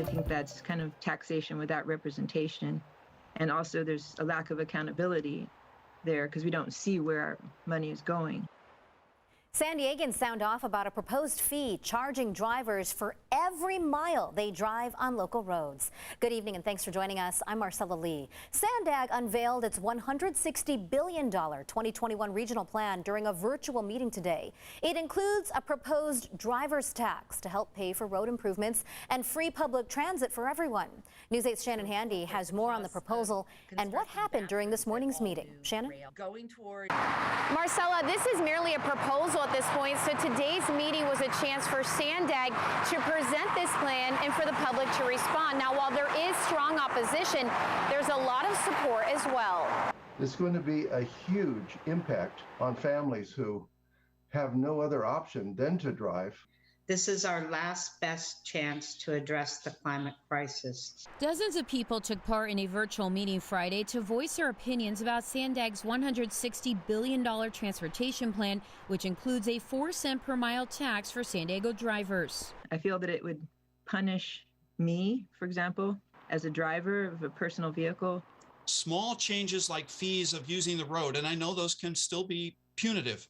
I think that's kind of taxation without representation. And also there's a lack of accountability there because we don't see where our money is going. San Diegans sound off about a proposed fee charging drivers for every mile they drive on local roads. Good evening and thanks for joining us. I'm Marcella Lee. SANDAG unveiled its $160 billion 2021 regional plan during a virtual meeting today. It includes a proposed driver's tax to help pay for road improvements and free public transit for everyone. News 8's Shannon Handy has more on the proposal and what happened during this morning's meeting. Shannon? Marcella, this is merely a proposal at this point, so today's meeting was a chance for SANDAG to present this plan and for the public to respond. Now, while there is strong opposition, there's a lot of support as well. It's going to be a huge impact on families who have no other option than to drive. This is our last best chance to address the climate crisis. Dozens of people took part in a virtual meeting Friday to voice their opinions about SANDAG's $160 billion transportation plan, which includes a 4-cent per mile tax for San Diego drivers. I feel that it would punish me, for example, as a driver of a personal vehicle. Small changes like fees of using the road, and I know those can still be punitive,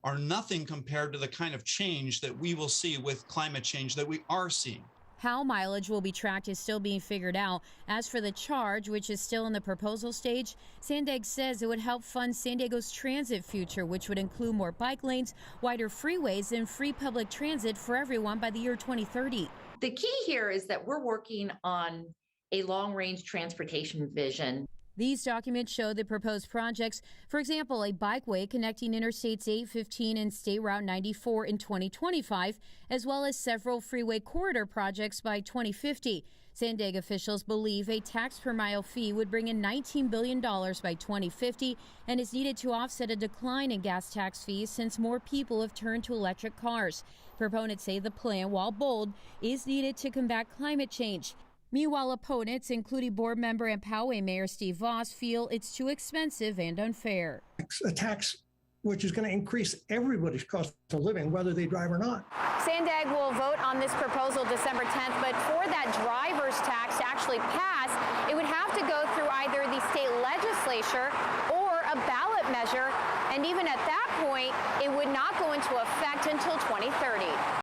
are nothing compared to the kind of change that we will see with climate change that we are seeing. How mileage will be tracked is still being figured out. As for the charge, which is still in the proposal stage, SANDAG says it would help fund San Diego's transit future, which would include more bike lanes, wider freeways, and free public transit for everyone by the year 2030. The key here is that we're working on a long-range transportation vision. These documents show the proposed projects, for example, a bikeway connecting Interstates 815 and State Route 94 in 2025, as well as several freeway corridor projects by 2050. SANDAG officials believe a tax per mile fee would bring in $19 billion by 2050 and is needed to offset a decline in gas tax fees since more people have turned to electric cars. Proponents say the plan, while bold, is needed to combat climate change. Meanwhile, opponents, including board member and Poway Mayor Steve Voss, feel it's too expensive and unfair. A tax which is going to increase everybody's cost of living, whether they drive or not. SANDAG will vote on this proposal December 10th, but for that driver's tax to actually pass, it would have to go through either the state legislature or a ballot measure, and even at that point, it would not go into effect until 2030.